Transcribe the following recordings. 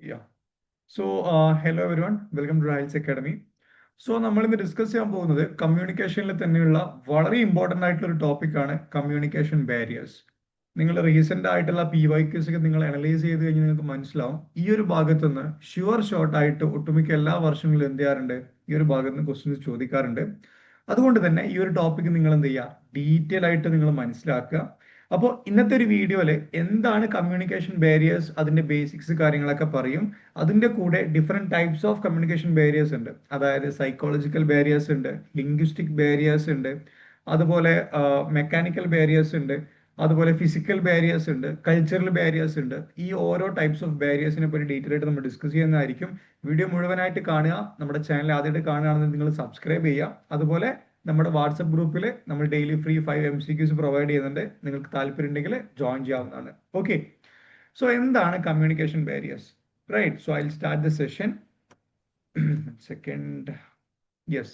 Yeah. Hello everyone. Welcome to Riles Academy. നമ്മൾ ഇന്ന് discuss ചെയ്യാൻ പോകുന്നത് കമ്മ്യൂണിക്കേഷനിൽ തന്നെയുള്ള വളരെ ഇമ്പോർട്ടൻ്റ് ആയിട്ടുള്ള ഒരു ടോപ്പിക്കാണ് കമ്മ്യൂണിക്കേഷൻ ബാരിയേഴ്സ്. നിങ്ങൾ റീസെന്റ് ആയിട്ടുള്ള PYQs ഒക്കെ നിങ്ങൾ അനലൈസ് ചെയ്ത് കഴിഞ്ഞാൽ നിങ്ങൾക്ക് മനസ്സിലാവും ഈ ഒരു ഭാഗത്ത് നിന്ന് ഷോർട്ട് ആയിട്ട് ഒട്ടുമിക്ക എല്ലാ വർഷങ്ങളിലും എന്ത് ചെയ്യാറുണ്ട്, ഈ ഒരു ഭാഗത്ത് നിന്ന് ക്വസ്റ്റ്യൻസ് ചോദിക്കാറുണ്ട്. അതുകൊണ്ട് തന്നെ ഈ ഒരു ടോപ്പിക്ക് നിങ്ങൾ എന്ത് ചെയ്യുക, ഡീറ്റെയിൽ ആയിട്ട് നിങ്ങൾ മനസ്സിലാക്കുക. അപ്പോൾ ഇന്നത്തെ ഒരു വീഡിയോയിൽ എന്താണ് കമ്മ്യൂണിക്കേഷൻ ബാരിയേഴ്സ്, അതിന്റെ ബേസിക്സ് കാര്യങ്ങളൊക്കെ പറയും. അതിന്റെ കൂടെ different types of communication barriers ഉണ്ട്. അതായത് സൈക്കോളജിക്കൽ ബാരിയേഴ്സ് ഉണ്ട്, ലിംഗ്വിസ്റ്റിക് ബാരിയേഴ്സ് ഉണ്ട്, അതുപോലെ മെക്കാനിക്കൽ ബാരിയേഴ്സ് ഉണ്ട്, അതുപോലെ ഫിസിക്കൽ ബാരിയേഴ്സ് ഉണ്ട്, കൾച്ചറൽ ബാരിയേഴ്സ് ഉണ്ട്. ഈ ഓരോ ടൈപ്സ് ഓഫ് ബാരിയേഴ്സിനെ പറ്റി ഡീറ്റെയിൽ ആയിട്ട് നമ്മൾ ഡിസ്കസ് ചെയ്യുന്നതായിരിക്കും. വീഡിയോ മുഴുവനായിട്ട് കാണുക. നമ്മുടെ ചാനൽ ആദ്യമായിട്ട് കാണുകയാണെന്ന് നിങ്ങൾ സബ്സ്ക്രൈബ് ചെയ്യുക. അതുപോലെ നമ്മുടെ വാട്സപ്പ് ഗ്രൂപ്പിൽ നമ്മൾ ഡെയിലി ഫ്രീ 5 MCQs പ്രൊവൈഡ് ചെയ്യുന്നുണ്ട്. നിങ്ങൾക്ക് താല്പര്യം ഉണ്ടെങ്കിൽ ജോയിൻ ചെയ്യാവുന്നതാണ്. ഓക്കെ, സോ എന്താണ് communication barriers? Right, so I will start the session. Second, yes.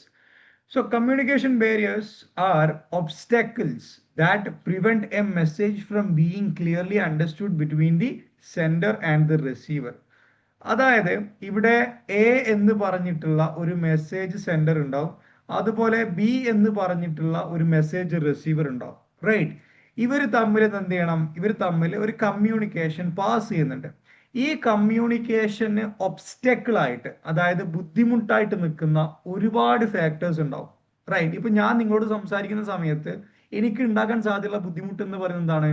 So communication barriers are obstacles that prevent a message from being clearly understood between the sender and the receiver. അതായത് ഇവിടെ A എന്ന് പറഞ്ഞിട്ടുള്ള ഒരു message sender ഉണ്ടാവും, അതുപോലെ B എന്ന് പറഞ്ഞിട്ടുള്ള ഒരു മെസ്സേജ് റിസീവർ ഉണ്ടാവും. റൈറ്റ്, ഇവർ തമ്മിൽ എന്ത് ചെയ്യണം, ഇവർ തമ്മിൽ ഒരു കമ്മ്യൂണിക്കേഷൻ പാസ് ചെയ്യുന്നുണ്ട്. ഈ കമ്മ്യൂണിക്കേഷന് ഒബ്സ്റ്റക്കിൾ ആയിട്ട്, അതായത് ബുദ്ധിമുട്ടായിട്ട് നിൽക്കുന്ന ഒരുപാട് ഫാക്ടേഴ്സ് ഉണ്ടാവും. റൈറ്റ്, ഇപ്പൊ ഞാൻ നിങ്ങളോട് സംസാരിക്കുന്ന സമയത്ത് എനിക്ക് ഉണ്ടാക്കാൻ സാധ്യതയുള്ള ബുദ്ധിമുട്ട് എന്ന് പറയുന്നത് എന്താണ്?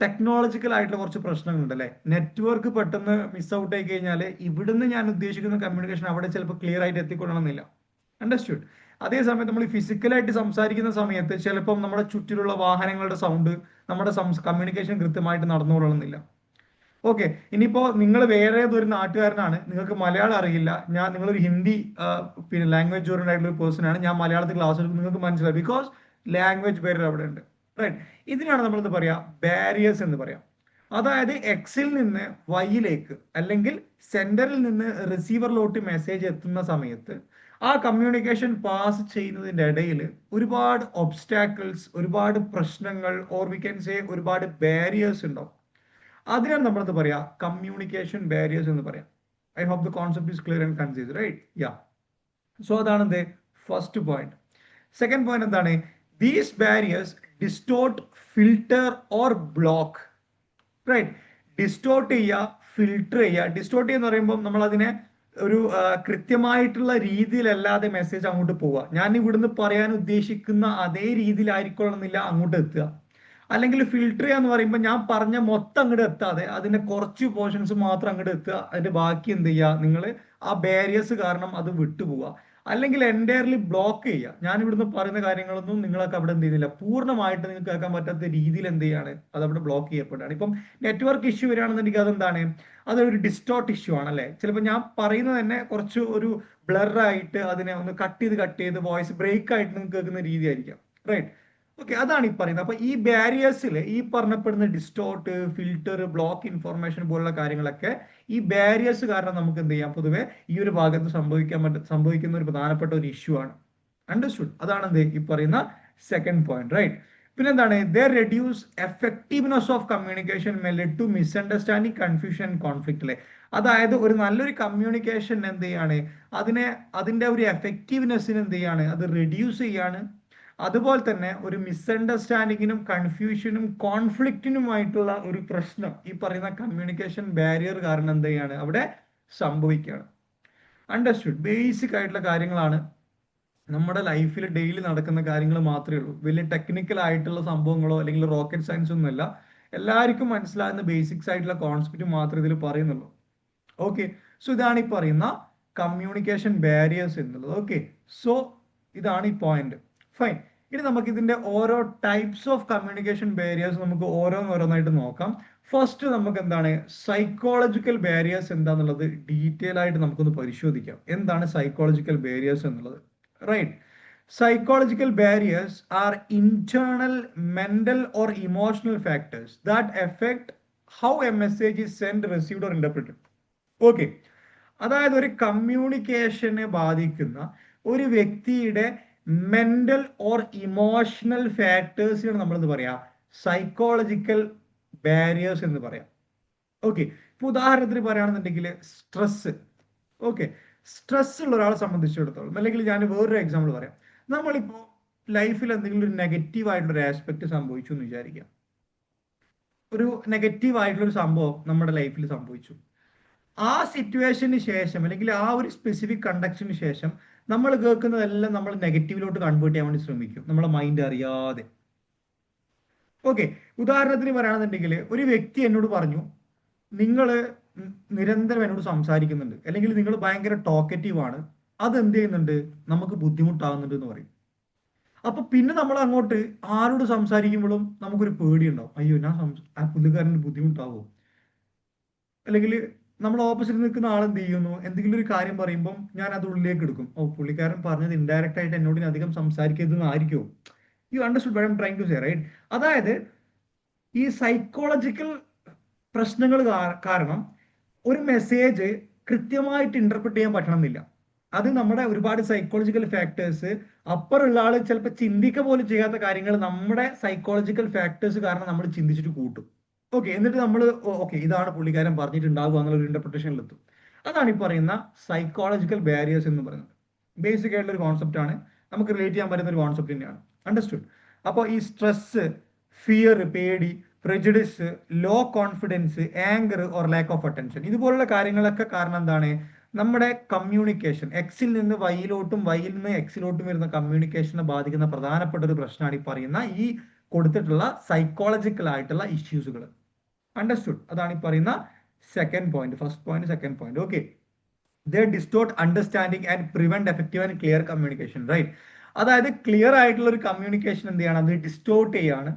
ടെക്നോളജിക്കൽ ആയിട്ടുള്ള കുറച്ച് പ്രശ്നങ്ങളുണ്ട് അല്ലെ. നെറ്റ്വർക്ക് പെട്ടെന്ന് മിസ് ഔട്ട് ആയി കഴിഞ്ഞാൽ ഇവിടുന്ന് ഞാൻ ഉദ്ദേശിക്കുന്ന കമ്മ്യൂണിക്കേഷൻ അവിടെ ചിലപ്പോൾ ക്ലിയർ ആയിട്ട് എത്തിക്കൊള്ളണമെന്നില്ല. അണ്ടർസ്റ്റുഡ്? അതേസമയം നമ്മൾ ഫിസിക്കലായിട്ട് സംസാരിക്കുന്ന സമയത്ത് ചിലപ്പം നമ്മുടെ ചുറ്റിലുള്ള വാഹനങ്ങളുടെ സൗണ്ട് നമ്മുടെ കമ്മ്യൂണിക്കേഷൻ കൃത്യമായിട്ട് നടന്നുകൊള്ളണമെന്നില്ല. ഓക്കെ, ഇനിയിപ്പോ നിങ്ങൾ വേറെ ഏതൊരു നാട്ടുകാരനാണ്, നിങ്ങൾക്ക് മലയാളം അറിയില്ല, നിങ്ങളൊരു ഹിന്ദി പിന്നെ ലാംഗ്വേജ് ഓറിയന്റഡ് ആയിട്ടുള്ള ഒരു പേഴ്സൺ ആണ്, ഞാൻ മലയാളത്തിൽ ക്ലാസ് എടുക്കും, നിങ്ങൾക്ക് മനസ്സിലാവും. ബിക്കോസ് ലാംഗ്വേജ് ബാരിയർ അവിടെ ഉണ്ട്. റൈറ്റ്, ഇതിനാണ് നമ്മൾ എന്ത് പറയാ, ബാരിയേഴ്സ് എന്ന് പറയാം. അതായത് എക്സിൽ നിന്ന് വൈയിലേക്ക് അല്ലെങ്കിൽ സെന്ററിൽ നിന്ന് റിസീവറിലോട്ട് മെസ്സേജ് എത്തുന്ന സമയത്ത് ആ കമ്മ്യൂണിക്കേഷൻ പാസ് ചെയ്യുന്നതിന്റെ ഇടയിൽ ഒരുപാട് ഒബ്സ്റ്റാക്കിൾസ്, ഒരുപാട് പ്രശ്നങ്ങൾ, ഓർ വി ക്യാൻ സേ ഒരുപാട് ബാരിയേഴ്സ് ഉണ്ടാവും. അതിനാണ് നമ്മൾ എന്ത് പറയാ, കമ്മ്യൂണിക്കേഷൻ ബാരിയേഴ്സ് എന്ന് പറയാം. I hope the concept is clear and concise. Right, yeah. So അതാണ് എന്ത് ഫസ്റ്റ് പോയിന്റ്. സെക്കൻഡ് പോയിന്റ് എന്താണ്? These barriers distort, filter or block. Right, distort ചെയ്യുക, ഫിൽട്ടർ ചെയ്യുക. ഡിസ്റ്റോർട്ട് ചെയ്യുക എന്ന് പറയുമ്പോൾ നമ്മൾ അതിനെ ഒരു കൃത്യമായിട്ടുള്ള രീതിയിലല്ലാതെ മെസ്സേജ് അങ്ങോട്ട് പോവുക. ഞാൻ ഇവിടുന്ന് പറയാൻ ഉദ്ദേശിക്കുന്ന അതേ രീതിയിലായിരിക്കണമെന്നില്ല അങ്ങോട്ട് എത്തുക. അല്ലെങ്കിൽ ഫിൽട്ടർ ചെയ്യുക എന്ന് പറയുമ്പോൾ ഞാൻ പറഞ്ഞ മൊത്തം അങ്ങോട്ട് എത്താതെ അതിന്റെ കുറച്ച് പോർഷൻസ് മാത്രം അങ്ങോട്ട് എത്തുക, അതിന്റെ ബാക്കി എന്ത് ചെയ്യുക, നിങ്ങൾ ആ ബാരിയേഴ്സ് കാരണം അത് വിട്ടുപോവുക. അല്ലെങ്കിൽ എൻറ്റയർലി ബ്ലോക്ക് ചെയ്യുക. ഞാൻ ഇവിടുന്ന് പറയുന്ന കാര്യങ്ങളൊന്നും നിങ്ങൾക്ക് അവിടെ എന്ത് ചെയ്യുന്നില്ല, പൂർണ്ണമായിട്ട് നിങ്ങൾക്ക് കേൾക്കാൻ പറ്റാത്ത രീതിയിൽ എന്ത് ചെയ്യാണ്, അത് അവിടെ ബ്ലോക്ക് ചെയ്യപ്പെടുകയാണ്. ഇപ്പം നെറ്റ്വർക്ക് ഇഷ്യൂ വരികയാണെന്നുണ്ടെങ്കിൽ അതെന്താണ്, അതൊരു ഡിസ്റ്റോർട്ട് ഇഷ്യൂ ആണ് അല്ലെ. ചിലപ്പോൾ ഞാൻ പറയുന്നത് തന്നെ കുറച്ച് ഒരു ബ്ലറായിട്ട് അതിനെ ഒന്ന് കട്ട് ചെയ്ത് വോയിസ് ബ്രേക്ക് ആയിട്ട് നിങ്ങൾക്ക് കേൾക്കുന്ന രീതിയായിരിക്കാം. റൈറ്റ്, ഓക്കെ, അതാണ് ഈ പറയുന്നത്. അപ്പൊ ഈ ബാരിയേഴ്സിൽ ഈ പറഞ്ഞപ്പെടുന്ന ഡിസ്റ്റോർട്ട്, ഫിൽട്ടർ, ബ്ലോക്ക് ഇൻഫോർമേഷൻ പോലുള്ള കാര്യങ്ങളൊക്കെ ഈ ബാരിയേഴ്സ് കാരണം നമുക്ക് എന്ത് ചെയ്യാം, പൊതുവെ ഈ ഒരു ഭാഗത്ത് സംഭവിക്കുന്ന ഒരു പ്രധാനപ്പെട്ട ഒരു ഇഷ്യൂ ആണ്. അണ്ടർസ്റ്റുഡ്? അതാണ് എന്ത് ഈ പറയുന്ന സെക്കൻഡ് പോയിന്റ്. റൈറ്റ്, പിന്നെ എന്താണ്, they reduce effectiveness of communication may lead to misunderstanding, confusion, conflict അല്ലെ. അതായത് ഒരു നല്ലൊരു കമ്മ്യൂണിക്കേഷൻ എന്ത് ചെയ്യാണ്, അതിന്റെ ഒരു എഫക്റ്റീവ്നെസ്സിന് എന്ത് ചെയ്യാണ്, അത് റെഡ്യൂസ് ചെയ്യാണ്. അതുപോലെ തന്നെ ഒരു മിസ്അണ്ടർസ്റ്റാൻഡിങ്ങിനും കൺഫ്യൂഷനും കോൺഫ്ലിക്റ്റിനുമായിട്ടുള്ള ഒരു പ്രശ്നം ഈ പറയുന്ന കമ്മ്യൂണിക്കേഷൻ ബാരിയർ കാരണം എന്ത് ചെയ്യാണ്, അവിടെ സംഭവിക്കുകയാണ്. അണ്ടർസ്റ്റുഡ്? ബേസിക് ആയിട്ടുള്ള കാര്യങ്ങളാണ്, നമ്മുടെ ലൈഫിൽ ഡെയിലി നടക്കുന്ന കാര്യങ്ങൾ മാത്രമേ ഉള്ളൂ. വലിയ ടെക്നിക്കൽ ആയിട്ടുള്ള സംഭവങ്ങളോ അല്ലെങ്കിൽ റോക്കറ്റ് സയൻസ് ഒന്നുമല്ല. എല്ലാവർക്കും മനസ്സിലാകുന്ന ബേസിക്സ് ആയിട്ടുള്ള കോൺസെപ്റ്റ് മാത്രമേ ഇതിൽ പറയുന്നുള്ളൂ. ഓക്കെ, സോ ഇതാണ് ഈ പറയുന്ന കമ്മ്യൂണിക്കേഷൻ ബാരിയേഴ്സ് എന്നുള്ളത്. ഓക്കെ, സോ ഇതാണ് ഈ പോയിന്റ്. ഫൈൻ, ഇനി നമുക്ക് ഇതിന്റെ ഓരോ ടൈപ്സ് ഓഫ് കമ്മ്യൂണിക്കേഷൻ ബാരിയേഴ്സ് നമുക്ക് ഓരോന്നോരോന്നായിട്ട് നോക്കാം. ഫസ്റ്റ് നമുക്ക് എന്താണ് സൈക്കോളജിക്കൽ ബാരിയേഴ്സ് എന്താന്നുള്ളത് ഡീറ്റെയിൽ ആയിട്ട് നമുക്കൊന്ന് പരിശോധിക്കാം. എന്താണ് സൈക്കോളജിക്കൽ ബാരിയേഴ്സ് എന്നുള്ളത്? Right, psychological barriers are internal mental or emotional factors that affect how a message is sent, received or interpreted. Okay, അതായത് ഒരു കമ്മ്യൂണിക്കേഷനെ ബാധിക്കുന്ന ഒരു വ്യക്തിയുടെ മെന്റൽ ഓർ ഇമോഷണൽ ഫാക്ടേഴ്സിനാണ് നമ്മൾ എന്ത് പറയാ, സൈക്കോളജിക്കൽ ബാരിയേഴ്സ് എന്ന് പറയാം. ഓക്കെ, ഇപ്പൊ ഉദാഹരണത്തിന് പറയുകയാണെന്നുണ്ടെങ്കിൽ സ്ട്രെസ്. ഓക്കെ, സ്ട്രെസ് ഉള്ള ഒരാളെ സംബന്ധിച്ചിടത്തോളം, അല്ലെങ്കിൽ ഞാൻ വേറൊരു എക്സാമ്പിൾ പറയാം. നമ്മളിപ്പോ ലൈഫിൽ എന്തെങ്കിലും ഒരു നെഗറ്റീവ് ആയിട്ടുള്ള ഒരു ആസ്പെക്ട് സംഭവിച്ചു എന്ന് വിചാരിക്കാം. ഒരു നെഗറ്റീവ് ആയിട്ടുള്ള ഒരു സംഭവം നമ്മുടെ ലൈഫിൽ സംഭവിച്ചു. ആ സിറ്റുവേഷന് ശേഷം, അല്ലെങ്കിൽ ആ ഒരു സ്പെസിഫിക് കണ്ടക്ഷന് ശേഷം നമ്മൾ കേൾക്കുന്നതെല്ലാം നമ്മൾ നെഗറ്റീവിലോട്ട് കൺവേർട്ട് ചെയ്യാൻ വേണ്ടി ശ്രമിക്കും, നമ്മളെ മൈൻഡ് അറിയാതെ. ഓക്കെ, ഉദാഹരണത്തിന് പറയുകയാണെന്നുണ്ടെങ്കിൽ ഒരു വ്യക്തി എന്നോട് പറഞ്ഞു, നിങ്ങൾ നിരന്തരം എന്നോട് സംസാരിക്കുന്നുണ്ട്, അല്ലെങ്കിൽ നിങ്ങൾ ഭയങ്കര ടോക്കറ്റീവ് ആണ്, അത് എന്ത് ചെയ്യുന്നുണ്ട്, നമുക്ക് ബുദ്ധിമുട്ടാകുന്നുണ്ട് എന്ന് പറയും. അപ്പൊ പിന്നെ നമ്മൾ അങ്ങോട്ട് ആരോട് സംസാരിക്കുമ്പോഴും നമുക്കൊരു പേടിയുണ്ടാവും, അയ്യോ ഞാൻ ആ പുള്ളിക്കാരന് ബുദ്ധിമുട്ടാവോ, അല്ലെങ്കിൽ നമ്മൾ ഓപ്പോസിറ്റ് നിൽക്കുന്ന ആൾ എന്ത് ചെയ്യുന്നു, എന്തെങ്കിലും ഒരു കാര്യം പറയുമ്പോൾ ഞാൻ അത് ഉള്ളിലേക്ക് എടുക്കും, ഓ പുള്ളിക്കാരൻ പറഞ്ഞത് ഇൻഡയറക്റ്റ് ആയിട്ട് എന്നോട് ഇനി അധികം സംസാരിക്കരുതെന്നായിരിക്കും. You understood what I am trying to say, right? അതായത് ഈ സൈക്കോളജിക്കൽ പ്രശ്നങ്ങൾ കാരണം ഒരു മെസ്സേജ് കൃത്യമായിട്ട് ഇന്റർപ്രറ്റ് ചെയ്യാൻ പറ്റണമെന്നില്ല. അത് നമ്മുടെ ഒരുപാട് സൈക്കോളജിക്കൽ ഫാക്ടേഴ്സ്, അപ്പുറമുള്ള ആൾ ചിലപ്പോൾ ചിന്തിക്ക പോലും ചെയ്യാത്ത കാര്യങ്ങൾ നമ്മുടെ സൈക്കോളജിക്കൽ ഫാക്ടേഴ്സ് കാരണം നമ്മൾ ചിന്തിച്ചിട്ട് കൂട്ടും. ഓക്കെ, എന്നിട്ട് നമ്മൾ ഓക്കെ ഇതാണ് പുള്ളിക്കാരൻ പറഞ്ഞിട്ടുണ്ടാവുക എന്നുള്ള ഒരു ഇന്റർപ്രിട്ടേഷനിൽ എത്തും. അതാണ് ഈ പറയുന്ന സൈക്കോളജിക്കൽ ബാരിയേഴ്സ് എന്ന് പറയുന്നത്. ബേസിക് ആയിട്ടുള്ള ഒരു കോൺസെപ്റ്റ് ആണ്, നമുക്ക് റിലേറ്റ് ചെയ്യാൻ പറ്റുന്ന ഒരു കോൺസെപ്റ്റ് തന്നെയാണ്. അണ്ടർസ്റ്റുഡ്? അപ്പോൾ ഈ സ്ട്രെസ്, ഫിയർ പേടി, prejudice, low confidence, anger or lack of attention, ഇതുപോലുള്ള കാര്യങ്ങളൊക്കെ കാരണം എന്താണ്, നമ്മുടെ കമ്മ്യൂണിക്കേഷൻ, എക്സിൽ നിന്ന് വൈയിലോട്ടും വൈയിൽ നിന്ന് എക്സിലോട്ടും വരുന്ന കമ്മ്യൂണിക്കേഷനെ ബാധിക്കുന്ന പ്രധാനപ്പെട്ട ഒരു പ്രശ്നമാണ് ഈ പറയുന്ന ഈ കൊടുത്തിട്ടുള്ള സൈക്കോളജിക്കൽ ആയിട്ടുള്ള ഇഷ്യൂസുകൾ. അണ്ടർസ്റ്റുഡ്? അതാണ് ഈ പറയുന്ന second point. First point, second point. Okay, they distort understanding and prevent effective and clear communication, right? അതായത് ക്ലിയർ ആയിട്ടുള്ള ഒരു കമ്മ്യൂണിക്കേഷൻ എന്ത് ചെയ്യാണ്, അത് ഡിസ്റ്റോർട്ട് ചെയ്യാണ്.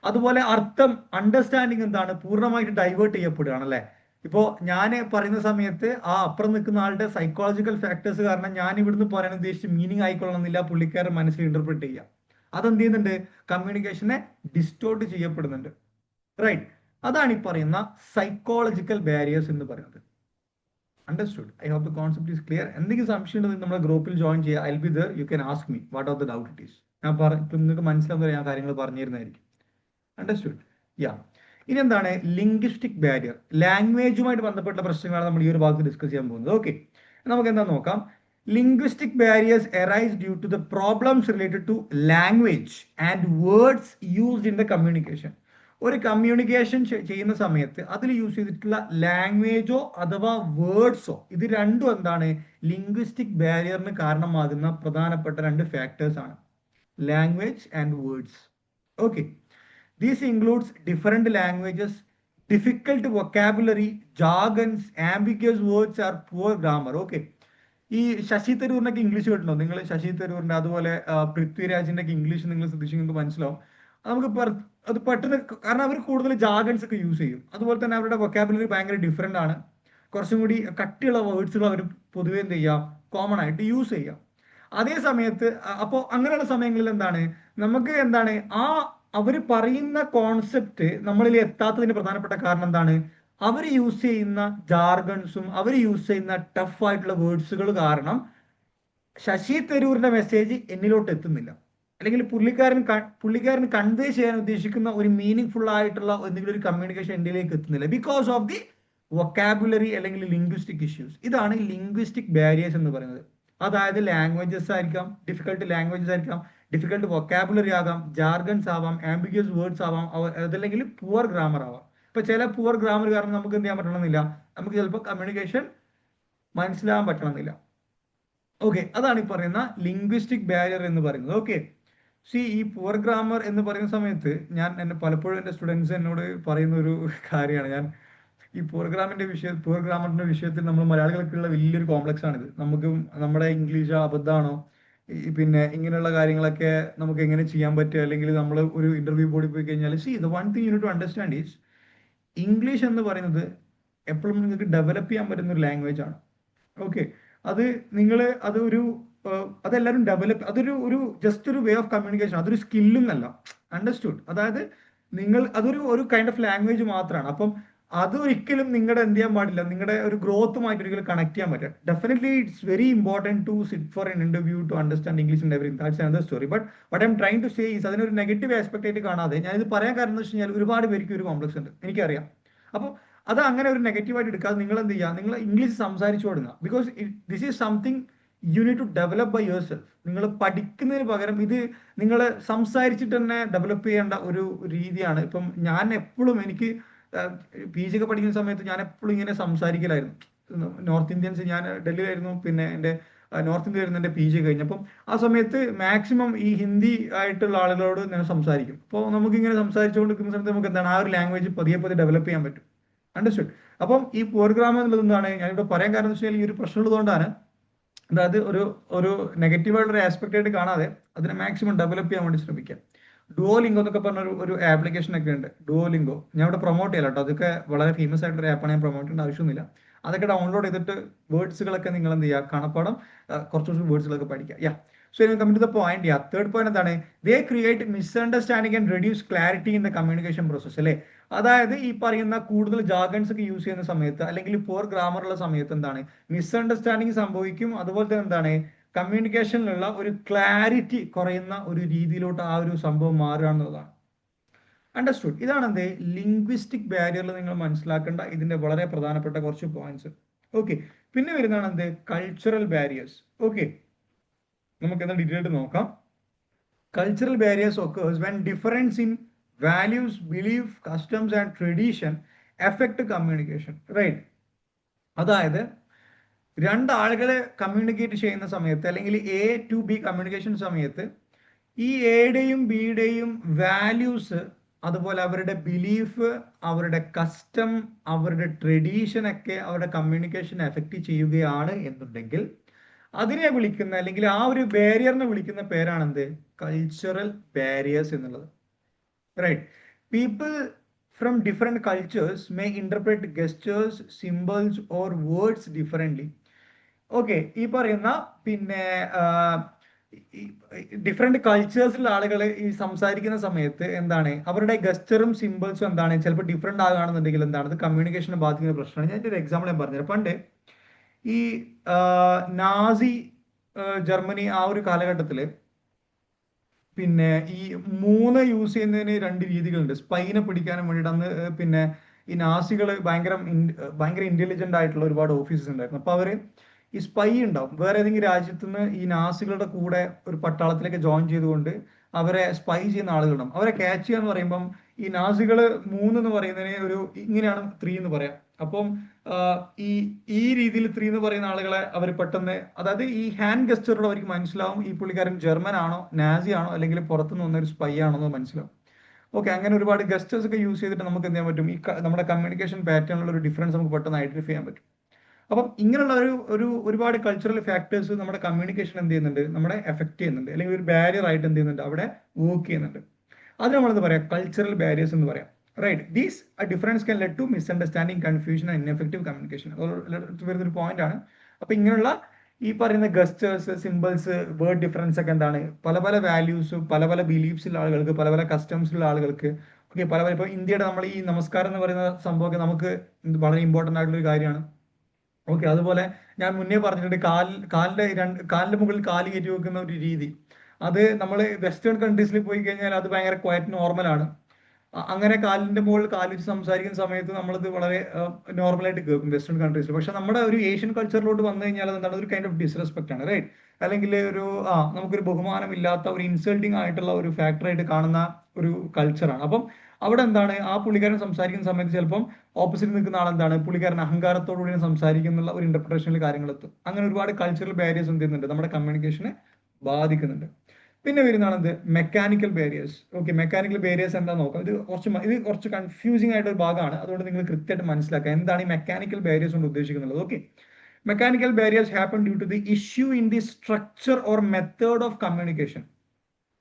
അതുപോലെ അർത്ഥം, അണ്ടർസ്റ്റാൻഡിങ് എന്താണ്, പൂർണ്ണമായിട്ട് ഡൈവേർട്ട് ചെയ്യപ്പെടുകയാണ്, അല്ലെ? ഇപ്പോ ഞാൻ പറയുന്ന സമയത്ത് ആ അപ്പുറം നിൽക്കുന്ന ആളുടെ സൈക്കോളജിക്കൽ ഫാക്ടേഴ്സ് കാരണം ഞാൻ ഇവിടുന്ന് പറയാൻ ഉദ്ദേശിച്ച മീനിങ് ആയിക്കൊള്ളണമെന്നില്ല പുള്ളിക്കാരൻ മനസ്സിൽ ഇന്റർപ്രറ്റ് ചെയ്യാം. അതെന്ത് ചെയ്യുന്നുണ്ട്, കമ്മ്യൂണിക്കേഷനെ ഡിസ്റ്റോർട്ട് ചെയ്യപ്പെടുന്നുണ്ട്, റൈറ്റ്? അതാണ് ഈ പറയുന്ന സൈക്കോളജിക്കൽ ബാരിയേഴ്സ് എന്ന് പറയുന്നത്. Understood? I hope the concept is clear. എന്തെങ്കിലും സംശയം ഉണ്ടെങ്കിൽ നമ്മുടെ ഗ്രൂപ്പിൽ ജോയിൻ ചെയ്യുക. I will be there, you can ask me what are the doubt it is. ഞാൻ ഇപ്പം നിങ്ങൾക്ക് മനസ്സിലാവുന്ന ഞാൻ കാര്യങ്ങൾ പറഞ്ഞു തരുന്നതായിരിക്കും. അണ്ടർസ്റ്റുഡ്? യാ. ഇനി എന്താണ് ലിംഗ്വിസ്റ്റിക് ബാരിയർ? ലാംഗ്വേജുമായിട്ട് ബന്ധപ്പെട്ട പ്രശ്നങ്ങളാണ് നമ്മൾ ഈ ഒരു ഭാഗത്ത് ഡിസ്കസ് ചെയ്യാൻ പോകുന്നത്. ഓക്കെ, നമുക്ക് എന്താ നോക്കാം. Linguistic barriers arise due to the problems related to language and words used in the communication. ഒരു കമ്മ്യൂണിക്കേഷൻ ചെയ്യുന്ന സമയത്ത് അതിൽ യൂസ് ചെയ്തിട്ടുള്ള ലാംഗ്വേജോ അഥവാ വേർഡ്സോ, ഇത് രണ്ടും എന്താണ് ലിംഗ്വിസ്റ്റിക് ബാരിയറിന് കാരണമാകുന്ന പ്രധാനപ്പെട്ട രണ്ട് ഫാക്ടേഴ്സ് ആണ്, language and words. Okay, this includes different languages, difficult vocabulary, jargons, ambiguous words or poor grammar. Okay, ഈ ശശി തരൂരിനൊക്കെ ഇംഗ്ലീഷ് കേട്ടിട്ടുണ്ടോ നിങ്ങൾ? ശശി തരൂരിന്റെ അതുപോലെ പൃഥ്വിരാജിന്റെ ഒക്കെ ഇംഗ്ലീഷ് നിങ്ങൾ ശ്രദ്ധിച്ചു നിങ്ങൾക്ക് മനസ്സിലാവും. നമുക്ക് അത് പെട്ടെന്ന്, കാരണം അവർ കൂടുതൽ ജാഗൻസ് ഒക്കെ യൂസ് ചെയ്യും. അതുപോലെ തന്നെ അവരുടെ വൊക്കാബുലറി ഭയങ്കര ഡിഫറെന്റ് ആണ്. കുറച്ചും കൂടി കട്ടിയുള്ള വേർഡ്സുകൾ അവർ പൊതുവെ എന്ത് ചെയ്യാം, കോമൺ ആയിട്ട് യൂസ് ചെയ്യാം. അതേ സമയത്ത് അപ്പോൾ അങ്ങനെയുള്ള സമയങ്ങളിൽ എന്താണ് നമുക്ക് എന്താണ് അവർ പറയുന്ന കോൺസെപ്റ്റ് നമ്മളിൽ എത്താത്തതിന് പ്രധാനപ്പെട്ട കാരണം എന്താണ്, അവർ യൂസ് ചെയ്യുന്ന ജാർഗൺസും അവർ യൂസ് ചെയ്യുന്ന ടഫ് ആയിട്ടുള്ള വേർഡ്സുകൾ കാരണം ശശി തരൂരിന്റെ മെസ്സേജ് എന്നിലോട്ട് എത്തുന്നില്ല, അല്ലെങ്കിൽ പുള്ളിക്കാരൻ കൺവേ ചെയ്യാൻ ഉദ്ദേശിക്കുന്ന ഒരു മീനിങ് ഫുൾ ആയിട്ടുള്ള എന്തെങ്കിലും ഒരു കമ്മ്യൂണിക്കേഷൻ എന്റെയിലേക്ക് എത്തുന്നില്ല, ബിക്കോസ് ഓഫ് ദി വൊക്കാബുലറി അല്ലെങ്കിൽ ലിംഗ്വിസ്റ്റിക് ഇഷ്യൂസ്. ഇതാണ് ലിംഗ്വിസ്റ്റിക് ബാരിയേഴ്സ് എന്ന് പറയുന്നത്. അതായത് ലാംഗ്വേജസ് ആയിരിക്കാം, ഡിഫിക്കൽട്ട് ലാംഗ്വേജസ് ആയിരിക്കാം, ഡിഫിക്കൽട്ട് വൊക്കാബുലറി ആകാം, ജാർഗൻസ് ആവാം, ആംബിഗ്യസ് വേർഡ്സ് ആവാം, അതല്ലെങ്കിൽ പുവർ ഗ്രാമർ ആവാം. ഇപ്പൊ ചില പുവർ ഗ്രാമർ കാരണം നമുക്ക് എന്ത് ചെയ്യാൻ പറ്റണമെന്നില്ല, നമുക്ക് ചിലപ്പോൾ കമ്മ്യൂണിക്കേഷൻ മനസ്സിലാകാൻ പറ്റണമെന്നില്ല. ഓക്കെ, അതാണ് ഈ പറയുന്ന ലിംഗ്വിസ്റ്റിക് ബാരിയർ എന്ന് പറയുന്നത്. ഓക്കെ, ഈ പുവർ ഗ്രാമർ എന്ന് പറയുന്ന സമയത്ത് പലപ്പോഴും എൻ്റെ സ്റ്റുഡൻസ് എന്നോട് പറയുന്ന ഒരു കാര്യമാണ്, ഞാൻ ഈ പുവർ ഗ്രാമറിന്റെ വിഷയത്തിൽ നമ്മൾ മലയാളികൾക്കുള്ള വലിയൊരു കോംപ്ലക്സ് ആണിത്. നമുക്ക് നമ്മുടെ ഇംഗ്ലീഷ് അബദ്ധമാണോ, പിന്നെ ഇങ്ങനെയുള്ള കാര്യങ്ങളൊക്കെ നമുക്ക് എങ്ങനെ ചെയ്യാൻ പറ്റുക, അല്ലെങ്കിൽ നമ്മൾ ഒരു ഇന്റർവ്യൂ ബോർഡിൽ പോയി കഴിഞ്ഞാൽ the one thing you need to understand is English എന്ന് പറയുന്നത് എപ്പോഴും നിങ്ങൾക്ക് ഡെവലപ്പ് ചെയ്യാൻ പറ്റുന്ന ഒരു ലാംഗ്വേജ് ആണ്. ഓക്കെ, അത് നിങ്ങൾ അതെല്ലാവരും അതൊരു ജസ്റ്റ് ഒരു വേ ഓഫ് കമ്മ്യൂണിക്കേഷൻ, അതൊരു സ്കില്ലും അല്ല. അണ്ടർസ്റ്റുഡ്? അതായത് അതൊരു കൈൻഡ് ഓഫ് ലാംഗ്വേജ് മാത്രമാണ്. അപ്പം അത് ഒരിക്കലും നിങ്ങളുടെ എന്ത് ചെയ്യാൻ പാടില്ല, നിങ്ങളുടെ ഒരു ഗ്രോത്തുമായിട്ട് ഒരിക്കലും കണക്ട് ചെയ്യാൻ പറ്റും. Definitely it's very important to sit for an interview to understand English and everything, that's another story. But what I'm trying to say is അതിനൊരു നെഗറ്റീവ് ആസ്പെക്ട് ആയിട്ട് കാണാതെ, ഞാനിത് പറയാൻ കാരണം എന്ന് വെച്ച് കഴിഞ്ഞാൽ ഒരുപാട് പേർക്ക് ഒരു കോംപ്ലക്സ് ഉണ്ട്, എനിക്കറിയാം. അപ്പോൾ അത് അങ്ങനെ ഒരു നെഗറ്റീവായിട്ട് എടുക്കാതെ നിങ്ങൾ എന്ത് ചെയ്യുക, നിങ്ങൾ ഇംഗ്ലീഷ് സംസാരിച്ചു തുടങ്ങുക. Because this is something you need to develop by yourself. നിങ്ങൾ പഠിക്കുന്നതിന് പകരം ഇത് നിങ്ങൾ സംസാരിച്ചിട്ട് തന്നെ ഡെവലപ്പ് ചെയ്യേണ്ട ഒരു രീതിയാണ്. ഇപ്പം ഞാൻ എപ്പോഴും എനിക്ക് PG ഒക്കെ പഠിക്കുന്ന സമയത്ത് ഞാൻ എപ്പോഴും ഇങ്ങനെ സംസാരിക്കലായിരുന്നു. നോർത്ത് ഇന്ത്യൻസ്, ഞാൻ ഡൽഹിയിലായിരുന്നു, പിന്നെ എൻ്റെ നോർത്ത് ഇന്ത്യയിലായിരുന്നു എൻ്റെ PG കഴിഞ്ഞപ്പം. ആ സമയത്ത് മാക്സിമം ഈ ഹിന്ദി ആയിട്ടുള്ള ആളുകളോട് ഞാൻ സംസാരിക്കും. അപ്പോൾ നമുക്കിങ്ങനെ സംസാരിച്ചുകൊണ്ട് നിൽക്കുന്ന സമയത്ത് നമുക്ക് എന്താണ് ആ ഒരു ലാംഗ്വേജ് പതിയെ പതിയെ ഡെവലപ്പ് ചെയ്യാൻ പറ്റും. അണ്ടർസ്റ്റുഡ്? അപ്പം ഈ പുവർ ഗ്രാമർ എന്നുള്ളത് എന്താണ് ഞാനിവിടെ പറയാൻ കാരണം എന്ന് വെച്ചാൽ ഈ ഒരു പ്രശ്നം ഉള്ളതുകൊണ്ടാണ്. അതായത് ഒരു ഒരു നെഗറ്റീവായിട്ടുള്ള ആസ്പെക്ട് ആയിട്ട് കാണാതെ അതിനെ മാക്സിമം ഡെവലപ്പ് ചെയ്യാൻ വേണ്ടി ശ്രമിക്കാം. ഡുവോലിംഗോ എന്നൊക്കെ പറഞ്ഞ ഒരു ആപ്ലിക്കേഷൻ ഒക്കെ ഉണ്ട്. ഡുവോലിംഗോ ഞാൻ ഇവിടെ പ്രൊമോട്ട് ചെയ്യാം കേട്ടോ. അതൊക്കെ വളരെ ഫേമസ് ആയിട്ടുള്ള ഒരു ആപ്പാണ്, ഞാൻ പ്രൊമോട്ട് ചെയ്യേണ്ട ആവശ്യമൊന്നുമില്ല. അതൊക്കെ ഡൗൺലോഡ് ചെയ്തിട്ട് വേർഡ്സുകളൊക്കെ നിങ്ങൾ എന്ത് ചെയ്യുക, കാണപ്പാടം കുറച്ച് വേർഡ്സുകളൊക്കെ പഠിക്കുക. Yeah, so come to the point. Yeah, third point എന്താണ്, they create misunderstanding and reduce clarity in the communication process അല്ലേ. അതായത് ഈ പറയുന്ന കൂടുതൽ ജാർഗൺസ് ഒക്കെ യൂസ് ചെയ്യുന്ന സമയത്ത് അല്ലെങ്കിൽ പുവർ ഗ്രാമർ ഉള്ള സമയത്ത് എന്താണ് മിസ്അണ്ടർസ്റ്റാൻഡിങ് സംഭവിക്കും. അതുപോലെ തന്നെ എന്താണ് കമ്മ്യൂണിക്കേഷനിലുള്ള ഒരു ക്ലാരിറ്റി കുറയുന്ന ഒരു രീതിയിലോട്ട് ആ ഒരു സംഭവം മാറുകയാണെന്നുള്ളതാണ്. അണ്ടർസ്റ്റുഡ്? ഇതാണ് എന്ത് ലിംഗ്വിസ്റ്റിക് ബാരിയറിൽ നിങ്ങൾ മനസ്സിലാക്കേണ്ട ഇതിന്റെ വളരെ പ്രധാനപ്പെട്ട കുറച്ച് പോയിന്റ്സ്. ഓക്കെ, പിന്നെ വരുന്നതാണ് എന്ത് കൾച്ചറൽ ബാരിയേഴ്സ്. ഓക്കെ, നമുക്ക് എന്താ ഡീറ്റെയിൽ നോക്കാം. Cultural barriers occurs when difference in values, belief, customs and tradition affect communication, right? അതായത് രണ്ടാളുകളെ കമ്മ്യൂണിക്കേറ്റ് ചെയ്യുന്ന സമയത്ത് അല്ലെങ്കിൽ A to B കമ്മ്യൂണിക്കേഷൻ സമയത്ത് ഈ എയുടെയും ബിയുടെയും വാല്യൂസ്, അതുപോലെ അവരുടെ ബിലീഫ്, അവരുടെ കസ്റ്റം, അവരുടെ ട്രഡീഷൻ ഒക്കെ അവരുടെ കമ്മ്യൂണിക്കേഷൻ എഫക്റ്റ് ചെയ്യുകയാണ് എന്നുണ്ടെങ്കിൽ അതിനെ വിളിക്കുന്ന അല്ലെങ്കിൽ ആ ഒരു ബാരിയറിനെ വിളിക്കുന്ന പേരാണെന്ത് കൾച്ചറൽ ബാരിയേഴ്സ് എന്നുള്ളത്. Right? People from different cultures may interpret gestures, symbols or words differently. Okay, ഈ പറയുന്ന പിന്നെ ഡിഫറെന്റ് കൾച്ചേഴ്സിലുള്ള ആളുകൾ ഈ സംസാരിക്കുന്ന സമയത്ത് എന്താണ് അവരുടെ ഗസ്റ്ററും സിമ്പിൾസും എന്താണ് ചിലപ്പോൾ ഡിഫറെന്റ് ആകുകയാണെന്നുണ്ടെങ്കിൽ എന്താണ് അത് കമ്മ്യൂണിക്കേഷനെ ബാധിക്കുന്ന പ്രശ്നമാണ്. ഞാൻ ഒരു എക്സാമ്പിൾ ഞാൻ പറഞ്ഞുതരാം. പണ്ട് ഈ നാസി ജർമ്മനി ആ ഒരു കാലഘട്ടത്തിൽ പിന്നെ ഈ 3 യൂസ് ചെയ്യുന്നതിന് 2 രീതികളുണ്ട്. സ്പൈനെ പിടിക്കാനും വേണ്ടിയിട്ട് അന്ന് പിന്നെ ഈ നാസികൾ ഭയങ്കര ഇന്റലിജന്റ് ആയിട്ടുള്ള ഒരുപാട് ഓഫീസേഴ്സ് ഉണ്ടായിരുന്നു. അപ്പൊ അവര് ഈ സ്പൈ ഉണ്ടാവും വേറെ ഏതെങ്കിലും രാജ്യത്ത് നിന്ന് ഈ നാസികളുടെ കൂടെ ഒരു പട്ടാളത്തിലേക്ക് ജോയിൻ ചെയ്തുകൊണ്ട് അവരെ സ്പൈ ചെയ്യുന്ന ആളുകളുണ്ടാവും. അവരെ ക്യാച്ച് ചെയ്യുക എന്ന് പറയുമ്പം ഈ നാസികൾ 3 എന്ന് പറയുന്നതിന് ഒരു ഇങ്ങനെയാണ് 3 എന്ന് പറയാം. അപ്പം ഈ രീതിയിൽ 3 എന്ന് പറയുന്ന ആളുകളെ അവർ പെട്ടെന്ന്, അതായത് ഈ ഹാൻഡ് ഗസ്റ്ററിലൂടെ അവർക്ക് മനസ്സിലാവും ഈ പുള്ളിക്കാരൻ ജർമ്മൻ ആണോ, നാസി ആണോ, അല്ലെങ്കിൽ പുറത്തുനിന്ന് വന്ന ഒരു സ്പൈ ആണോ എന്ന് മനസ്സിലാവും. ഓക്കെ, അങ്ങനെ ഒരുപാട് ഗസ്റ്റേഴ്സ് ഒക്കെ യൂസ് ചെയ്തിട്ട് നമുക്ക് എന്ത് ചെയ്യാൻ പറ്റും, ഈ നമ്മുടെ കമ്മ്യൂണിക്കേഷൻ പാറ്റേണിലുള്ള ഒരു ഡിഫറൻസ് നമുക്ക് പെട്ടെന്ന് ഐഡന്റിഫൈ ചെയ്യാൻ പറ്റും. അപ്പം ഇങ്ങനെയുള്ള ഒരുപാട് കൾച്ചറൽ ഫാക്ടേഴ്സ് നമ്മുടെ കമ്മ്യൂണിക്കേഷൻ എന്ത് ചെയ്യുന്നുണ്ട്, നമ്മളെ എഫക്ട് ചെയ്യുന്നുണ്ട്, അല്ലെങ്കിൽ ഒരു ബാരിയർ ആയിട്ട് എന്ത് ചെയ്യുന്നുണ്ട് അവിടെ വർക്ക് ചെയ്യുന്നുണ്ട്. അത് നമ്മൾ എന്താ പറയാം, കൾച്ചറൽ ബാരിയേഴ്സ് എന്ന് പറയാം. Right? These difference can lead to misunderstanding, confusion and ineffective communication. വരുന്നൊരു പോയിന്റ് ആണ്. അപ്പൊ ഇങ്ങനെയുള്ള ഈ പറയുന്ന ഗസ്റ്റേഴ്സ്, സിമ്പിൾസ്, വേർഡ് ഡിഫറൻസ് ഒക്കെ എന്താണ് പല പല വാല്യൂസും പല പല ബിലീഫ്സുള്ള ആളുകൾക്ക്, പല പല കസ്റ്റംസുള്ള ആളുകൾക്ക്, ഓക്കെ, പല പല ഇപ്പൊ ഇന്ത്യയുടെ നമ്മൾ ഈ നമസ്കാരം എന്ന് പറയുന്ന സംഭവമൊക്കെ നമുക്ക് വളരെ ഇമ്പോർട്ടന്റ് ആയിട്ടുള്ള ഒരു കാര്യമാണ്. ഓക്കെ, അതുപോലെ ഞാൻ മുന്നേ പറഞ്ഞിട്ടുണ്ട് കാലിന്റെ മുകളിൽ കാല് കയറ്റി വെക്കുന്ന ഒരു രീതി, അത് നമ്മൾ വെസ്റ്റേൺ കൺട്രീസിൽ പോയി കഴിഞ്ഞാൽ അത് ഭയങ്കര ക്വയറ്റ് നോർമലാണ്. അങ്ങനെ കാലിന്റെ മുകളിൽ കാല് വെച്ച് സംസാരിക്കുന്ന സമയത്ത് നമ്മളത് വളരെ നോർമലായിട്ട് കേൾക്കും വെസ്റ്റേൺ കൺട്രീസിൽ. പക്ഷെ നമ്മുടെ ഒരു ഏഷ്യൻ കൾച്ചറിലോട്ട് വന്നു കഴിഞ്ഞാൽ അത് എന്താണ് ഒരു കൈൻഡ് ഓഫ് ഡിസ്റെസ്പെക്ട് ആണ്. റൈറ്റ്? അല്ലെങ്കിൽ നമുക്കൊരു ബഹുമാനമില്ലാത്ത ഒരു ഇൻസൾട്ടിങ് ആയിട്ടുള്ള ഒരു ഫാക്ടറായിട്ട് കാണുന്ന ഒരു കൾച്ചറാണ്. അപ്പം അവിടെ എന്താണ് ആ പുള്ളിക്കാരൻ സംസാരിക്കുന്ന സമയത്ത് ചിലപ്പം ഓപ്പോസിറ്റ് നിൽക്കുന്ന ആളെന്താണ് പുള്ളിക്കാരൻ അഹങ്കാരത്തോടുകൂടി സംസാരിക്കുന്നുള്ള ഒരു ഇന്റർപ്രിട്ടേഷനിൽ കാര്യങ്ങൾ എത്തും. അങ്ങനെ ഒരുപാട് കൾച്ചറൽ ബാരിയേഴ്സ് എന്ത് ചെയ്യുന്നുണ്ട്, നമ്മുടെ കമ്മ്യൂണിക്കേഷനെ ബാധിക്കുന്നുണ്ട്. പിന്നെ വരുന്നതാണ് എന്ത് mechanical barriers. Okay, mechanical barriers എന്താ നോക്കാം. ഇത് കുറച്ച് കൺഫ്യൂസിംഗ് ആയിട്ട് ഒരു ഭാഗമാണ്. അതുകൊണ്ട് നിങ്ങൾ കൃത്യമായിട്ട് മനസ്സിലാക്കുക എന്താണ് ഈ മെക്കാനിക്കൽ ബാരിയേഴ്സ് കൊണ്ട് ഉദ്ദേശിക്കുന്നത്. Okay, mechanical barriers happen due to the issue in the structure or method of communication.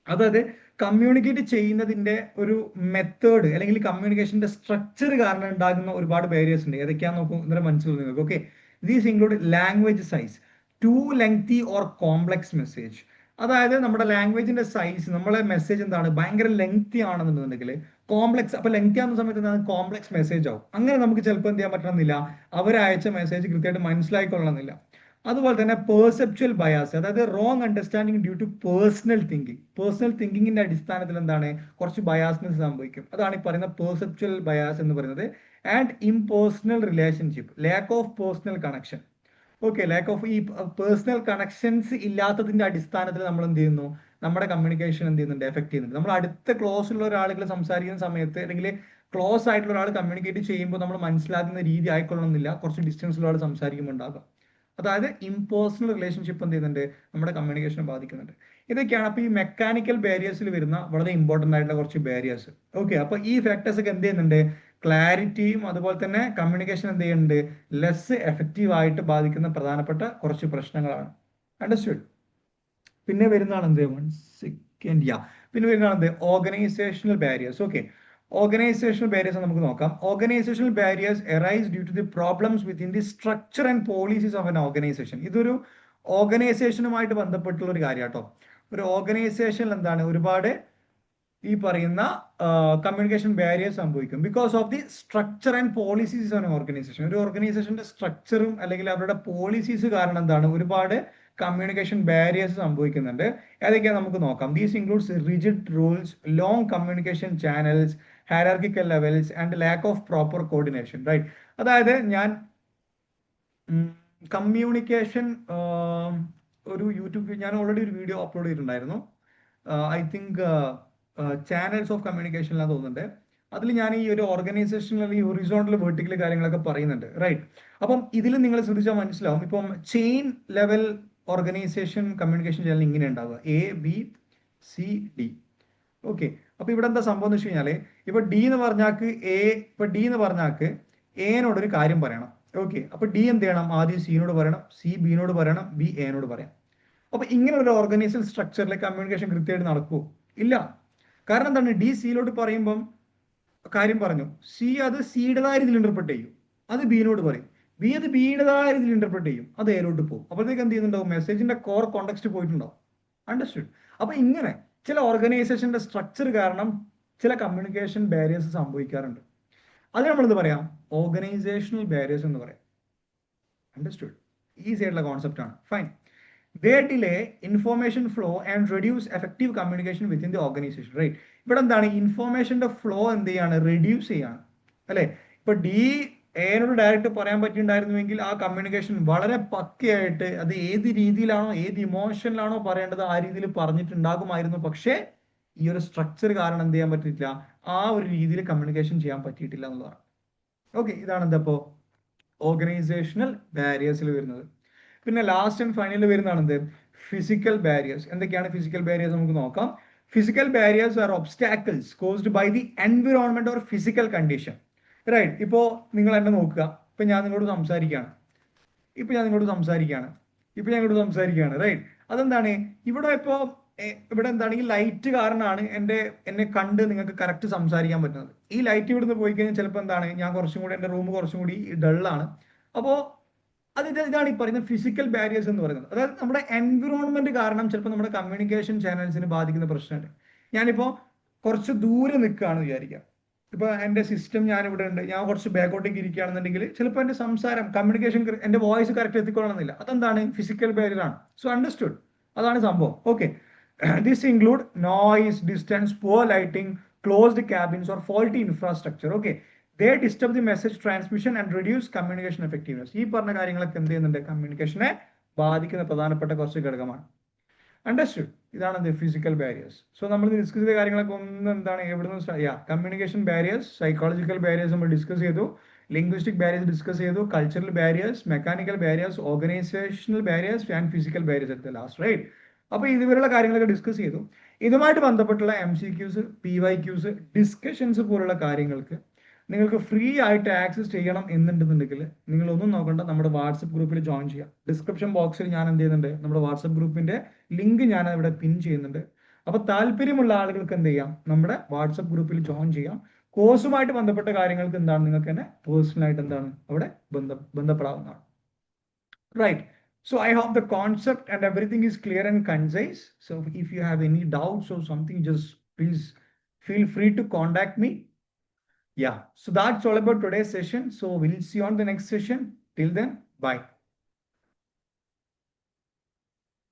അതായത് കമ്മ്യൂണിക്കേറ്റ് ചെയ്യുന്നതിന്റെ ഒരു മെത്തേഡ് അല്ലെങ്കിൽ കമ്മ്യൂണിക്കേഷന്റെ സ്ട്രക്ചർ കാരണം ഉണ്ടാകുന്ന ഒരുപാട് ബാരിയേഴ്സ് ഉണ്ട്. ഏതൊക്കെയാന്ന് നോക്കും, ഇന്നലെ മനസ്സിലാവും നിങ്ങൾക്ക്. Okay, these include language size, too lengthy or complex message. അതായത് നമ്മുടെ ലാംഗ്വേജിന്റെ സൈസ്, നമ്മളെ മെസ്സേജ് എന്താണ് ഭയങ്കര ലെങ്തി ആണെന്നുണ്ടെങ്കിൽ കോംപ്ലക്സ്, അപ്പൊ ലെങ്തി ആവുന്ന സമയത്ത് എന്താണ് കോംപ്ലക്സ് മെസ്സേജ് ആവും. അങ്ങനെ നമുക്ക് ചിലപ്പോൾ എന്ത് ചെയ്യാൻ പറ്റണമെന്നില്ല, അവരയച്ച മെസ്സേജ് കൃത്യമായിട്ട് മനസ്സിലായിക്കൊള്ളണമെന്നില്ല. അതുപോലെ തന്നെ പേഴ്സെപ്ച്വൽ ബയാസ്, അതായത് wrong understanding due to personal thinking. Personal തിങ്കിങ്ങിന്റെ അടിസ്ഥാനത്തിൽ എന്താണ് കുറച്ച് ബയാസ്നെസ് സംഭവിക്കും. അതാണ് ഈ പറയുന്ന പേഴ്സെപ്ച്വൽ ബയാസ് എന്ന് പറയുന്നത്. And impersonal relationship, lack of personal connection. Okay, lack of ഈ പേഴ്സണൽ കണക്ഷൻസ് ഇല്ലാത്തതിന്റെ അടിസ്ഥാനത്തിൽ നമ്മൾ എന്ത് ചെയ്യുന്നു, നമ്മുടെ കമ്മ്യൂണിക്കേഷൻ എന്ത് ചെയ്യുന്നുണ്ട്, എഫക്ട് ചെയ്യുന്നുണ്ട്. നമ്മൾ അടുത്ത ക്ലോസ് ഉള്ള ഒരാളുകൾ സംസാരിക്കുന്ന സമയത്ത് അല്ലെങ്കിൽ ക്ലോസ് ആയിട്ടുള്ള ഒരാൾ കമ്മ്യൂണിക്കേറ്റ് ചെയ്യുമ്പോൾ നമ്മൾ മനസ്സിലാക്കുന്ന രീതി ആയിക്കൊള്ളണമെന്നില്ല കുറച്ച് ഡിസ്റ്റൻസിലുള്ള ആൾ സംസാരിക്കുമ്പോൾ ഉണ്ടാകാം. അതായത് ഇംപേഴ്സണൽ റിലേഷൻഷിപ്പ് എന്ത് ചെയ്യുന്നുണ്ട്, നമ്മുടെ കമ്മ്യൂണിക്കേഷനെ ബാധിക്കുന്നുണ്ട്. ഇതൊക്കെയാണ് അപ്പോൾ ഈ മെക്കാനിക്കൽ ബാരിയേഴ്സിൽ വരുന്ന വളരെ ഇമ്പോർട്ടൻ്റ് ആയിട്ടുള്ള കുറച്ച് ബാരിയേഴ്സ്. ഓക്കെ, അപ്പോൾ ഈ ഫാക്ടേഴ്സ് ഒക്കെ എന്ത് ചെയ്യുന്നുണ്ട്, ക്ലാരിറ്റിയും അതുപോലെ തന്നെ കമ്മ്യൂണിക്കേഷൻ എന്ത് ചെയ്യുന്നുണ്ട്, ലെസ് എഫക്റ്റീവ് ആയിട്ട് ബാധിക്കുന്ന പ്രധാനപ്പെട്ട കുറച്ച് പ്രശ്നങ്ങളാണ്. അണ്ടർസ്റ്റുഡ്? പിന്നെ വരുന്നതാണ് എന്ത്, 1 second, പിന്നെ വരുന്നതാണ് എന്ത്, organisational barriers. Okay, organisational barriers നമുക്ക് നോക്കാം. Organisational barriers arise due to the problems within the structure and policies of an organisation. ഇതൊരു ഓർഗനൈസേഷനുമായിട്ട് ബന്ധപ്പെട്ടുള്ള ഒരു കാര്യം കേട്ടോ. ഒരു ഓർഗനൈസേഷനിൽ എന്താണ് ഒരുപാട് ഈ പറയുന്ന കമ്മ്യൂണിക്കേഷൻ ബാരിയേഴ്സ് സംഭവിക്കും because of the structure and policies of organisation. ഒരു ഓർഗനൈസേഷന്റെ സ്ട്രക്ചറും അല്ലെങ്കിൽ അവരുടെ പോളിസീസ് കാരണം എന്താണ് ഒരുപാട് കമ്മ്യൂണിക്കേഷൻ ബാരിയേഴ്സ് സംഭവിക്കുന്നുണ്ട്. ഏതൊക്കെയാണ് നമുക്ക് നോക്കാം. These includes rigid rules, long communication channels, hierarchical levels and lack of proper coordination. Right, അതായത് ഞാൻ കമ്മ്യൂണിക്കേഷൻ ഒരു യൂട്യൂബ് ഞാൻ ഓൾറെഡി ഒരു വീഡിയോ അപ്ലോഡ് ചെയ്തിട്ടുണ്ടായിരുന്നു. ഐ തിങ്ക് ചാനൽസ് ഓഫ് കമ്മ്യൂണിക്കേഷനിലാണ് തോന്നുന്നുണ്ട്. അതിൽ ഞാൻ ഈ ഒരു ഓർഗനൈസേഷനിൽ ഈ ഹൊറിസോണ്ടൽ വെർട്ടിക്കൽ കാര്യങ്ങളൊക്കെ പറയുന്നുണ്ട്. റൈറ്റ്, അപ്പം ഇതിൽ നിങ്ങൾ ശ്രദ്ധിച്ചാൽ മനസ്സിലാവും. ഇപ്പം chain level organisation communication channel ഇങ്ങനെ ഉണ്ടാവുക, ABCD. ഓക്കെ, അപ്പൊ ഇവിടെ എന്താ സംഭവം എന്ന് വെച്ച് കഴിഞ്ഞാല് ഇപ്പൊ ഡി എന്ന് പറഞ്ഞാക്ക് ഡി എന്ന് പറഞ്ഞാക്ക് എനോട് ഒരു കാര്യം പറയണം. ഓക്കെ, അപ്പൊ ഡി എന്ത് ചെയ്യണം, ആദ്യം സിനോട് പറയണം, സി ബിനോട് പറയണം, ബി എനോട് പറയാം. അപ്പൊ ഇങ്ങനെ ഒരു ഓർഗനൈസേഷൻ സ്ട്രക്ചറിലെ കമ്മ്യൂണിക്കേഷൻ കൃത്യമായിട്ട് നടക്കുമോ? ഇല്ല. കാരണം എന്താണ്, ഡി സിയിലോട്ട് പറയുമ്പം കാര്യം പറഞ്ഞു, സി അത് സിയുടേതായ രീതിയിൽ ഇന്റർപ്രറ്റ് ചെയ്യും, അത് ബിനോട് പറയും, ബി അത് ബിയുടേതായ രീതിയിൽ ഇന്റർപ്രറ്റ് ചെയ്യും, അത് എയിലോട്ട് പോകും. അപ്പോഴത്തേക്ക് എന്ത് ചെയ്യുന്നുണ്ടാവും, മെസ്സേജിന്റെ കോർ കോണ്ടെക്സ്റ്റ് പോയിട്ടുണ്ടാവും. അണ്ടർസ്റ്റുഡ്? അപ്പൊ ഇങ്ങനെ ചില ഓർഗനൈസേഷന്റെ സ്ട്രക്ചർ കാരണം ചില കമ്മ്യൂണിക്കേഷൻ ബാരിയേഴ്സ് സംഭവിക്കാറുണ്ട്. അത് നമ്മൾ എന്ത് പറയാം, ഓർഗനൈസേഷണൽ ബാരിയേഴ്സ് എന്ന് പറയാം. അണ്ടർസ്റ്റുഡ്? ഈസി ആയിട്ടുള്ള കോൺസെപ്റ്റ് ആണ്. Fine. They delay information flow and reduce effective communication within the organization. Right, ഇവിടെ എന്താണ് ഇൻഫോർമേഷന്റെ ഫ്ലോ എന്ത് ചെയ്യാണ്, റെഡ്യൂസ് ചെയ്യാണ്. അല്ലെ, ഇപ്പൊ ഡി എനോട് ഡയറക്റ്റ് പറയാൻ പറ്റിയിട്ടുണ്ടായിരുന്നുവെങ്കിൽ ആ കമ്മ്യൂണിക്കേഷൻ വളരെ പക്കയായിട്ട് അത് ഏത് രീതിയിലാണോ ഏത് ഇമോഷനിലാണോ പറയേണ്ടത് ആ രീതിയിൽ പറഞ്ഞിട്ടുണ്ടാകുമായിരുന്നു. പക്ഷേ ഈ ഒരു സ്ട്രക്ചർ കാരണം എന്ത് ചെയ്യാൻ പറ്റിയിട്ടില്ല, ആ ഒരു രീതിയിൽ കമ്മ്യൂണിക്കേഷൻ ചെയ്യാൻ പറ്റിയിട്ടില്ല എന്നുള്ളതാണ്. ഓക്കെ, ഇതാണ് എന്താ ഓർഗനൈസേഷണൽ ബാരിയേഴ്സിൽ വരുന്നത്. പിന്നെ ലാസ്റ്റ് ആൻഡ് ഫൈനൽ വരുന്നതാണ് എന്ത്, ഫിസിക്കൽ ബാരിയേഴ്സ്. എന്തൊക്കെയാണ് ഫിസിക്കൽ ബാരിയേഴ്സ് നമുക്ക് നോക്കാം. Physical barriers are obstacles caused by the environment or physical condition. Right, ഇപ്പോ നിങ്ങൾ എന്നെ നോക്കുക, ഇപ്പൊ ഞാൻ നിങ്ങളോട് സംസാരിക്കുകയാണ്, റൈറ്റ്. അതെന്താണ് ഇവിടെ എന്താണ് ഈ ലൈറ്റ് കാരണമാണ് എന്നെ കണ്ട് നിങ്ങൾക്ക് കറക്റ്റ് സംസാരിക്കാൻ പറ്റുന്നത്. ഈ ലൈറ്റ് ഇവിടുന്ന് പോയി കഴിഞ്ഞാൽ ചിലപ്പോൾ എന്താണ്, ഞാൻ കുറച്ചും കൂടി എൻ്റെ റൂം കുറച്ചും കൂടി ഡള്ളാണ്. അപ്പോൾ ഇതാണ് ഈ പറയുന്ന ഫിസിക്കൽ ബാരിയേഴ്സ് എന്ന് പറയുന്നത്. അതായത് നമ്മുടെ എൻവിറോൺമെന്റ് കാരണം ചിലപ്പോൾ നമ്മുടെ കമ്മ്യൂണിക്കേഷൻ ചാനൽസിന് ബാധിക്കുന്ന പ്രശ്നമുണ്ട്. ഞാനിപ്പോൾ കുറച്ച് ദൂരെ നിൽക്കുകയാണെന്ന് വിചാരിക്കാം. ഇപ്പൊ എന്റെ സിസ്റ്റം ഞാൻ ഇവിടെ ഉണ്ട്, ഞാൻ കുറച്ച് ബാക്കോട്ടേക്ക് ഇരിക്കുകയാണെന്നുണ്ടെങ്കിൽ ചിലപ്പോൾ എന്റെ സംസാരം കമ്മ്യൂണിക്കേഷൻ എന്റെ വോയിസ് കറക്റ്റ് എത്തിക്കൊള്ളണമെന്നില്ല. അതെന്താണ്, ഫിസിക്കൽ ബാരിയർ ആണ്. So understood? അതാണ് സംഭവം. Okay, this include noise, distance, poor lighting, closed cabins or faulty infrastructure. Okay, they disturb the message transmission and reduce communication effectiveness. ഈ പറഞ്ഞ കാര്യങ്ങളൊക്കെ എന്ത് ചെയ്യുന്നുണ്ട്, കമ്മ്യൂണിക്കേഷനെ ബാധിക്കുന്ന പ്രധാനപ്പെട്ട കുറച്ച് ഘടകമാണ്. അണ്ടർസ്റ്റുഡ്? ഇതാണ് എന്ത്, ഫിസിക്കൽ ബാരിയേഴ്സ്. സോ നമ്മൾ ഡിസ്കസ് ചെയ്ത കാര്യങ്ങളൊക്കെ ഒന്ന് എന്താണ്, എവിടുന്ന് കമ്മ്യൂണിക്കേഷൻ ബാരിയേഴ്സ്, സൈക്കോളജിക്കൽ ബാരിയേഴ്സ് നമ്മൾ ഡിസ്കസ് ചെയ്തു, ലിംഗ്വിസ്റ്റിക് ബാരിയേഴ്സ് ഡിസ്കസ് ചെയ്തു, cultural barriers, mechanical barriers, organisational barriers and physical barriers എടുത്ത ലാസ്റ്റ്. റൈറ്റ്, അപ്പോൾ ഇതുവരെയുള്ള കാര്യങ്ങളൊക്കെ ഡിസ്കസ് ചെയ്തു. ഇതുമായിട്ട് ബന്ധപ്പെട്ടുള്ള MCQs, PYQs, ഡിസ്കഷൻസ് പോലുള്ള കാര്യങ്ങൾക്ക് നിങ്ങൾക്ക് ഫ്രീ ആയിട്ട് ആക്സസ് ചെയ്യണം എന്നുണ്ടെന്നുണ്ടെങ്കിൽ നിങ്ങൾ ഒന്നും നോക്കണ്ട, നമ്മുടെ വാട്സപ്പ് ഗ്രൂപ്പിൽ ജോയിൻ ചെയ്യാം. ഡിസ്ക്രിപ്ഷൻ ബോക്സിൽ ഞാൻ എന്ത് ചെയ്യുന്നുണ്ട്, നമ്മുടെ വാട്സപ്പ് ഗ്രൂപ്പിന്റെ ലിങ്ക് ഞാൻ ഇവിടെ പിൻ ചെയ്യുന്നുണ്ട്. അപ്പൊ താല്പര്യമുള്ള ആളുകൾക്ക് എന്ത് ചെയ്യാം, നമ്മുടെ വാട്സപ്പ് ഗ്രൂപ്പിൽ ജോയിൻ ചെയ്യാം. കോഴ്സുമായിട്ട് ബന്ധപ്പെട്ട കാര്യങ്ങൾക്ക് എന്താണ്, നിങ്ങൾക്ക് തന്നെ പേഴ്സണലായിട്ട് എന്താണ് അവിടെ ബന്ധപ്പെടാവുന്നതാണ്. Right, so I hope the concept and everything is clear and concise. So if you have any doubts or something, just please feel free to contact me. Yeah, so that's all about today's session. So we'll see you on the next session. Till then, bye.